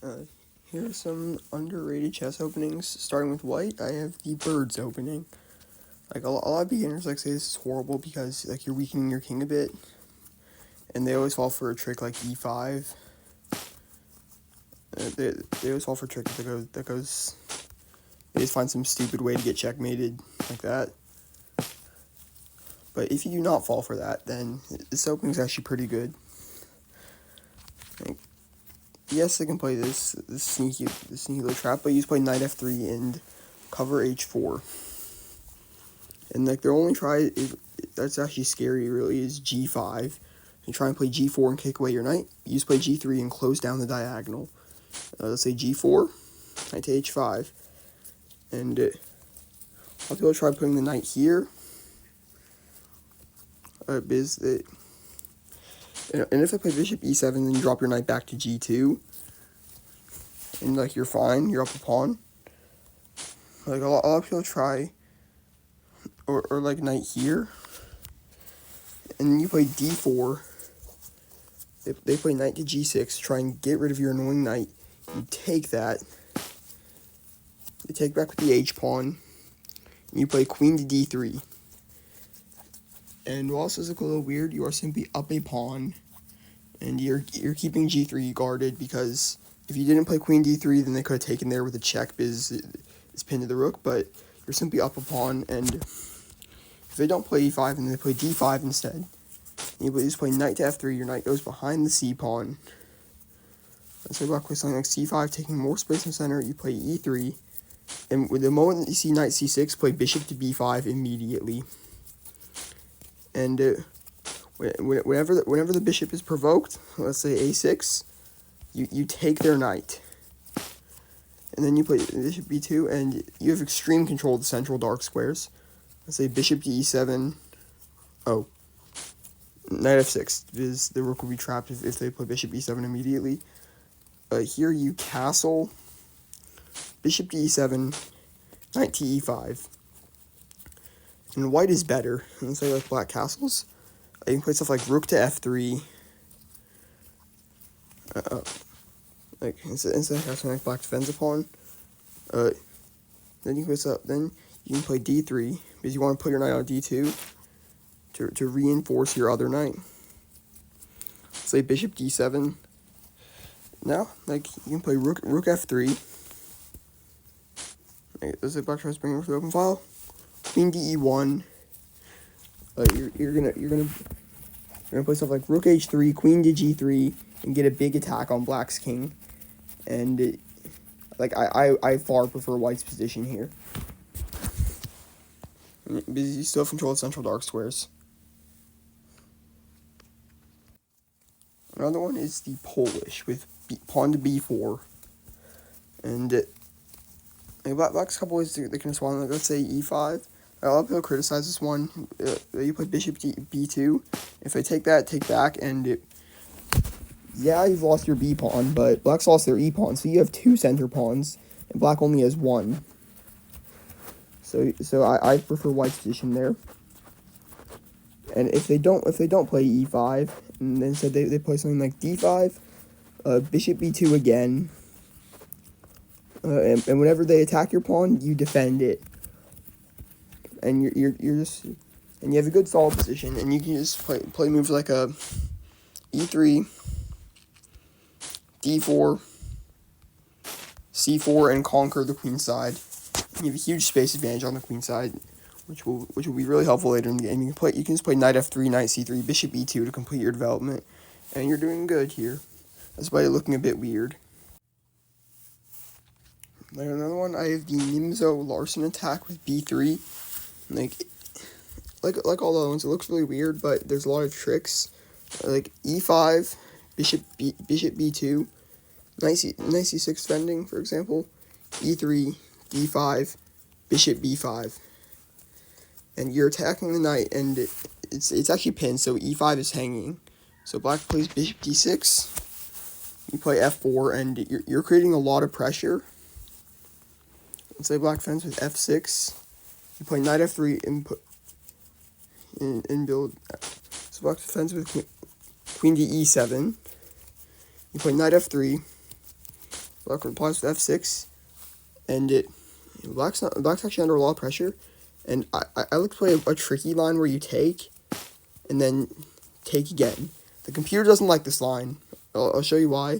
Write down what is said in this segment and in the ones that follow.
Uh, Here are some underrated chess openings. Starting with white, I have the birds opening. Like a lot of beginners like say this is horrible because like you're weakening your king a bit, and they always fall for a trick like e5. They always fall for a trick that goes. They just find some stupid way to get checkmated like that. But if you do not fall for that, then this opening is actually pretty good. Like, yes, they can play this sneaky little trap, but you just play knight f3 and cover h4. And like their only try that's actually scary really is g5. You try and play g4 and kick away your knight. You just play g3 and close down the diagonal. Let's say g4, knight to h5, and I'll people try putting the knight here. Because it, and if I play bishop e7, then you drop your knight back to g2, and like you're fine. You're up a pawn. Like a lot of people try, or like knight here, and you play d4. They play knight to g6 to try and get rid of your annoying knight. You take that. You take back with the h-pawn. And you play queen to d3. And while this is a little weird, you are simply up a pawn. And you're keeping g3 guarded because if you didn't play queen d3, then they could have taken there with a check because it's pinned to the rook. But you're simply up a pawn. And if they don't play e5, then they play d5 instead. You just play knight to f3, your knight goes behind the c-pawn. Let's say black plays something like c5, taking more space in the center, you play e3. And with the moment that you see knight c6, play bishop to b5 immediately. And whenever the bishop is provoked, let's say a6, you take their knight. And then you play bishop b2, and you have extreme control of the central dark squares. Let's say bishop to e7. Oh. Knight f6, because the rook will be trapped if they play bishop e7 immediately. Here you castle, bishop to e7, knight to e5. And white is better. And so like black castles, you can play stuff like rook to f3. Like instead of casting like black defends a pawn. Then you can play d3 because you want to put your knight on d2 to reinforce your other knight. Say bishop d7. Now, like you can play rook f3. Let's say black tries to bring it with the open file. Queen to e1. You're gonna play stuff like rook h3, queen to g3, and get a big attack on black's king. And I far prefer white's position here because you still have control of central dark squares. Another one is the Polish with pawn to b4, and black's couple ways they can respond. Like let's say e5. A lot of people criticize this one. You play bishop to b2. If they take that, take back, and yeah, you've lost your b pawn, but black's lost their e pawn, so you have two center pawns, and black only has one. So I prefer white's position there. And if they don't play e5, and then instead they play something like d5, bishop b2 again, and whenever they attack your pawn, you defend it, and you're just and you have a good solid position, and you can just play moves like a e3, d4, c4, and conquer the queen side. And you have a huge space advantage on the queen side, which will be really helpful later in the game. You can just play knight f3, knight c3, bishop e2 to complete your development, and you're doing good here, despite it looking a bit weird. Like another one, I have the Nimzo Larsen attack with b3. Like all the other ones, it looks really weird, but there's a lot of tricks. Like e5, bishop b2, knight c6 defending, for example, e3, d5, bishop b5. And you're attacking the knight, and it's actually pinned, so e5 is hanging. So black plays bishop d6, you play f4, and you're creating a lot of pressure. Let's say black defends with f6, you play knight f3 and build. So black defends with queen to e7, you play knight f3, Black replies with f6, and black's actually under a lot of pressure. And I like to play a tricky line where you take, and then take again. The computer doesn't like this line. I'll show you why.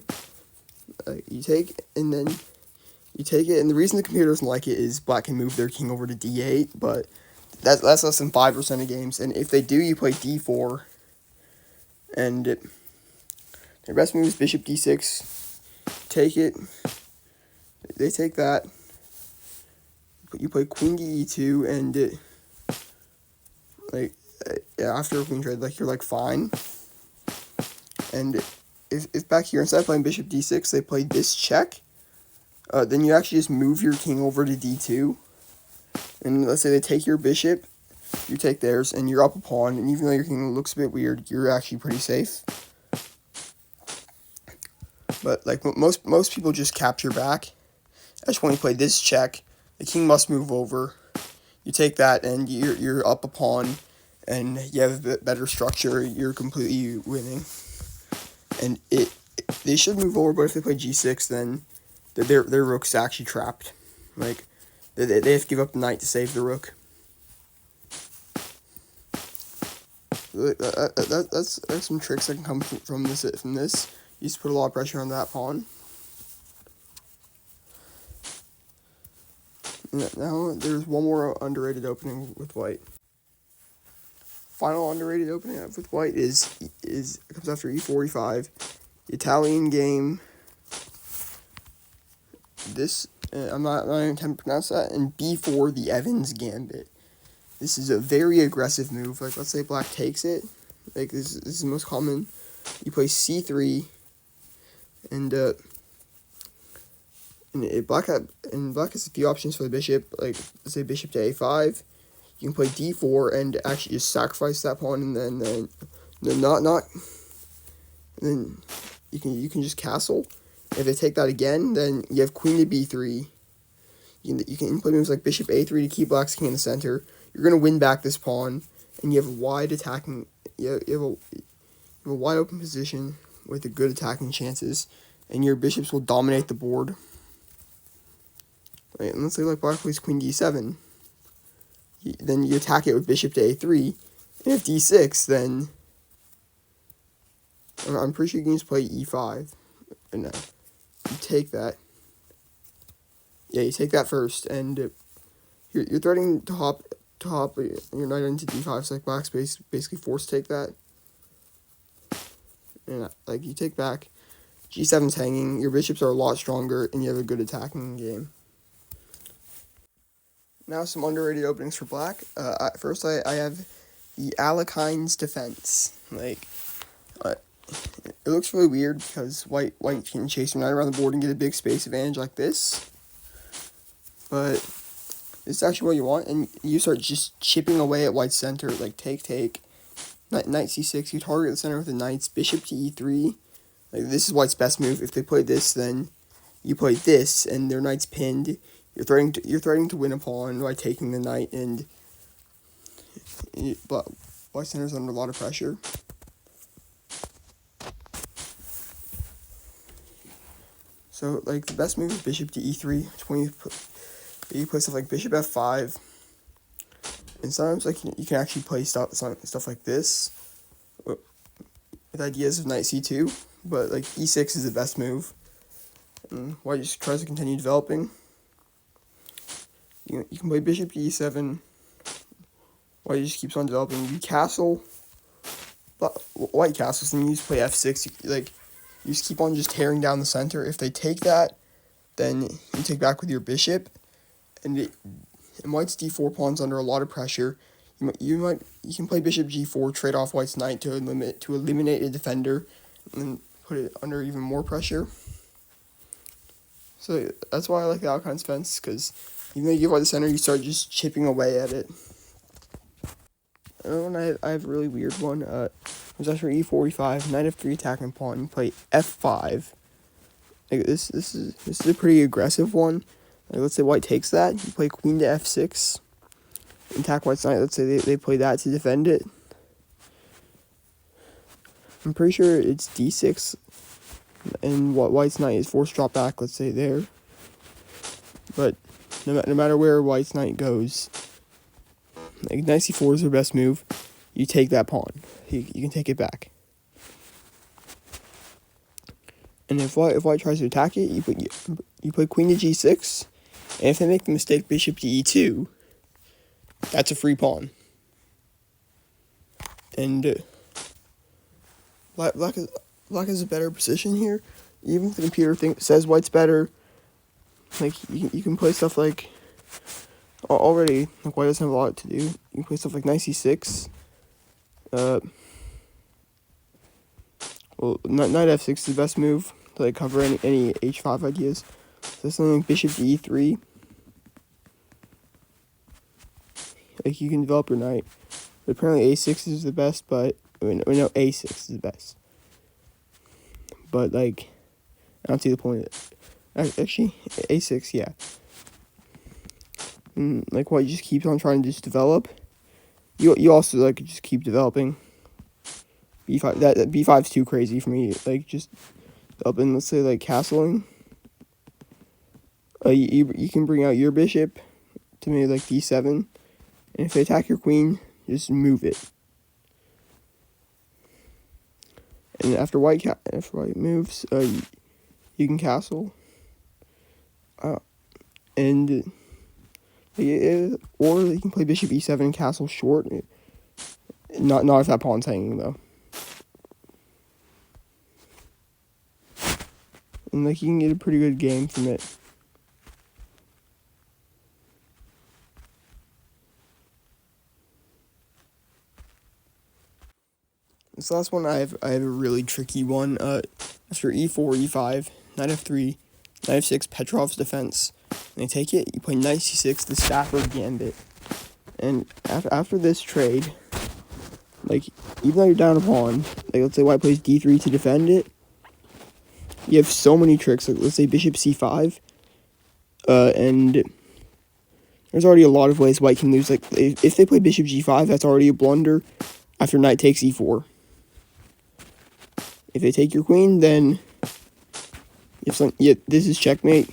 You take, and then you take it, and the reason the computer doesn't like it is black can move their king over to d8, but that's less than 5% of games. And if they do, you play d4, and their best move is bishop d6. Take it. They take that. You play queen to e2, and after a queen trade, you're fine. And if back here, instead of playing bishop d6, they play this check, then you actually just move your king over to d2. And let's say they take your bishop, you take theirs, and you're up a pawn. And even though your king looks a bit weird, you're actually pretty safe. But most people just capture back. That's when you play this check. The king must move over. You take that, and you're up a pawn, and you have a bit better structure. You're completely winning. And they should move over, but if they play g6, then their rook's actually trapped. They have to give up the knight to save the rook. That's some tricks that can come from this. You just put a lot of pressure on that pawn. Now there's one more underrated opening with white. Final underrated opening with white comes after e45. The Italian game. This I'm not even attempting to pronounce that. And b4, the Evans Gambit. This is a very aggressive move. Let's say black takes it. This is the most common. You play c3, and black has a few options for the bishop. Let's say bishop to a5. You can play d4 and actually just sacrifice that pawn, and then you can just castle. If they take that again, then you have queen to b3. You can play moves like bishop a3 to keep black's king in the center. You're gonna win back this pawn, and you have a wide attacking. You have a wide open position with a good attacking chances, and your bishops will dominate the board. Right, and let's say black plays queen d7. Then you attack it with bishop to a3, and if d6, then I'm pretty sure you can just play e5, and you take that. Yeah, you take that first, and you're threatening to hop your knight into d5, so black's basically forced to take that. And you take back, g7's hanging, your bishops are a lot stronger, and you have a good attacking game. Now some underrated openings for black. First, I have the Alekhines defense. It looks really weird because white can chase your knight around the board and get a big space advantage like this. But it's actually what you want, and you start just chipping away at white's center, take, knight c6. You target the center with the knights, bishop to e3. This is white's best move. If they play this, then you play this, and their knight's pinned. You're threatening to win a pawn by taking the knight, and white center's under a lot of pressure. So the best move is bishop to e3. You play stuff like bishop f5, and sometimes you can actually play stuff like this with ideas of knight c2. But e6 is the best move, and white just tries to continue developing. You can play bishop to e7. White just keeps on developing. You castle. White castles, and you just play f6. You just keep on just tearing down the center. If they take that, then you take back with your bishop, and white's d4 pawn's under a lot of pressure. You can play bishop g4, trade off white's knight to eliminate a defender, and then put it under even more pressure. So that's why I like the Alekhines defense, because even though you give white the center, you start just chipping away at it. Another one I have a really weird one. Was after e45, knight f3 attacking pawn. You play f5. This is a pretty aggressive one. Let's say white takes that. You play queen to f6. Attack white's knight. Let's say they play that to defend it. I'm pretty sure it's d6. and white's knight is forced to drop back, let's say there. But no matter where white's knight goes, like knight c4 is their best move. You take that pawn. You can take it back. And if white tries to attack it, you play queen to g6. And if they make the mistake bishop to e2, that's a free pawn. And black is a better position here. Even if the computer says white's better, like you can play stuff like already. Like white doesn't have a lot to do. You can play stuff like knight c6. Well, knight f6 is the best move to like cover any h5 ideas. So something like bishop to e3. Like you can develop your knight. But apparently a6 is the best, but no, a6 is the best. But like, I don't see the point of it. Actually, a6, yeah. Like white just keeps on trying to just develop. You also like just keep developing. b5 that b5's too crazy for me. Like just up in, let's say, like castling. You can bring out your bishop to maybe like d7, and if they attack your queen, just move it. And after white moves, you can castle. And or you can play bishop e7 and castle short. Not if that pawn's hanging though. And like you can get a pretty good game from it. This last one I have a really tricky one. After e4, e5, knight f3, knight f6, Petrov's defense. And they take it, you play knight c6, the Stafford Gambit. And after this trade, like even though you're down a pawn, like let's say white plays d3 to defend it, you have so many tricks. Like let's say bishop c5, and there's already a lot of ways white can lose. Like if they play bishop g5, that's already a blunder. After knight takes e4. If they take your queen, then this is checkmate.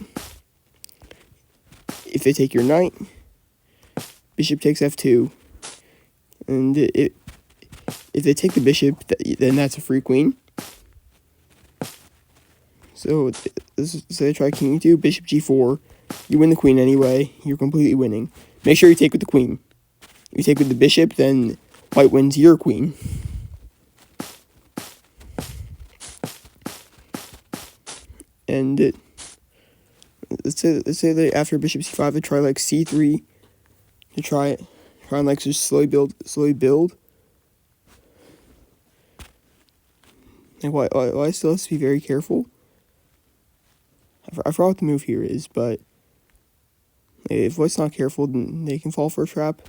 If they take your knight, bishop takes f2, and if they take the bishop, then that's a free queen. So say they try king e2, bishop g4, you win the queen anyway. You're completely winning. Make sure you take with the queen. If you take with the bishop, then white wins your queen. And let's say that after bishop c5, they try like c3 to try and like just slowly build. And why still has to be very careful. I forgot what the move here is, but if white's not careful, then they can fall for a trap.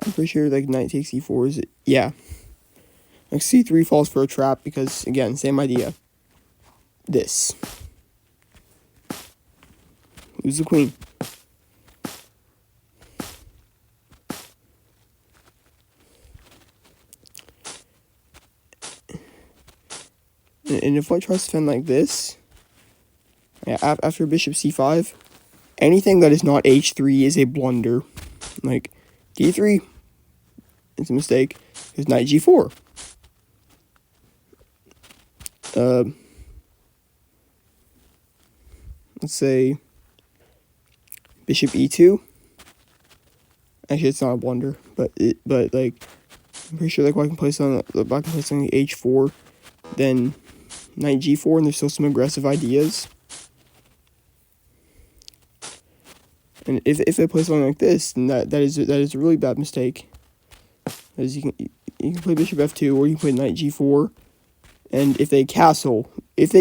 I'm pretty sure like knight takes e4 is yeah. Like c3 falls for a trap because again, same idea. This. Lose the queen. And if white tries to defend like this, after bishop c5, anything that is not h3 is a blunder. Like d3, it's a mistake. Because knight g4. Let's say bishop e2. Actually, it's not a blunder, but like I'm pretty sure like white can play something h4, then knight g4, and there's still some aggressive ideas. And if they play something like this, then that is a really bad mistake. As you can play bishop f2, or you can play knight g4, and if they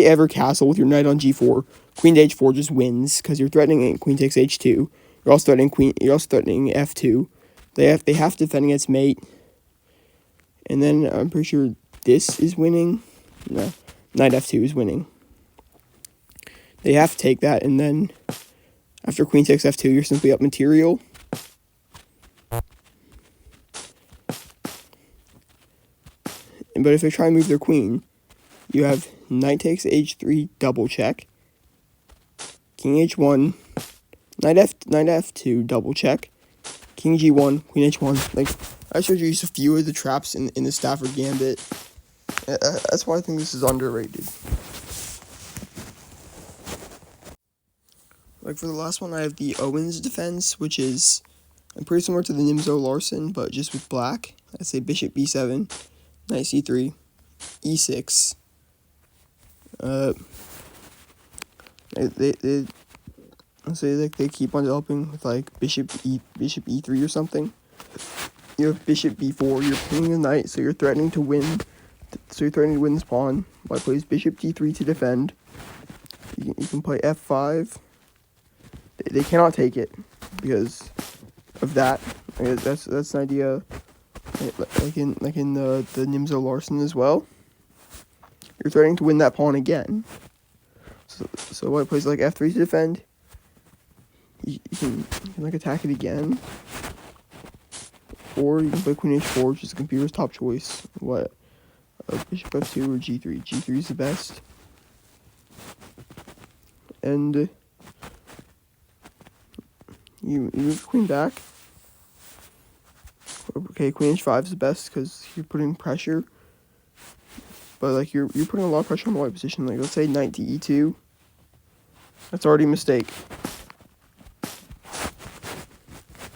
ever castle with your knight on g4, queen to h4 just wins because you're threatening queen takes h2. You're also threatening f2. They have to defend against mate. And then I'm pretty sure this is winning. No, knight f2 is winning. They have to take that, and then after queen takes f2, you're simply up material. But if they try and move their queen, You have knight takes h3, double check. King h1, knight f2, double check. King g1, queen h1. Like, I showed you just a few of the traps in the Stafford Gambit. That's why I think this is underrated. Like, for the last one, I have the Owens defense, which is pretty similar to the Nimzo Larson, but just with black. I say bishop b7, knight c3, e6. Let's say like they keep on developing with like bishop e3 or something. You have bishop b4. You're pinging a knight, so you're threatening to win. So you're threatening to win this pawn. White plays bishop d3 to defend. You can play f5. They cannot take it because of that. That's an idea. Like in the Nimzo Larson as well. You're threatening to win that pawn again. So white plays like f3 to defend. You can like attack it again. Or you can play queen h4, which is the computer's top choice. Bishop f2 or g3. g3 is the best. And you move queen back. Okay, queen h5 is the best because you're putting pressure. But like you're putting a lot of pressure on the white position. Like let's say knight to e2. That's already a mistake.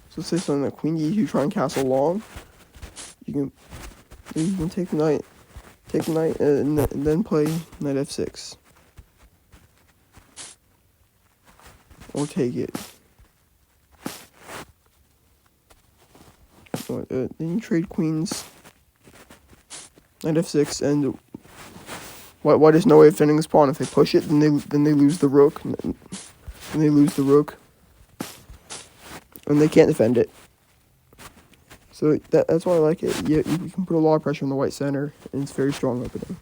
So let's say something like queen d2, try and castle long. You can take the knight, and then play knight f6. Or take it. Then you trade queens. Knight f6, and white has no way of defending this pawn. If they push it, then they lose the rook. And they lose the rook. And they can't defend it. So that's why I like it. You can put a lot of pressure on the white center, and it's very strong opening.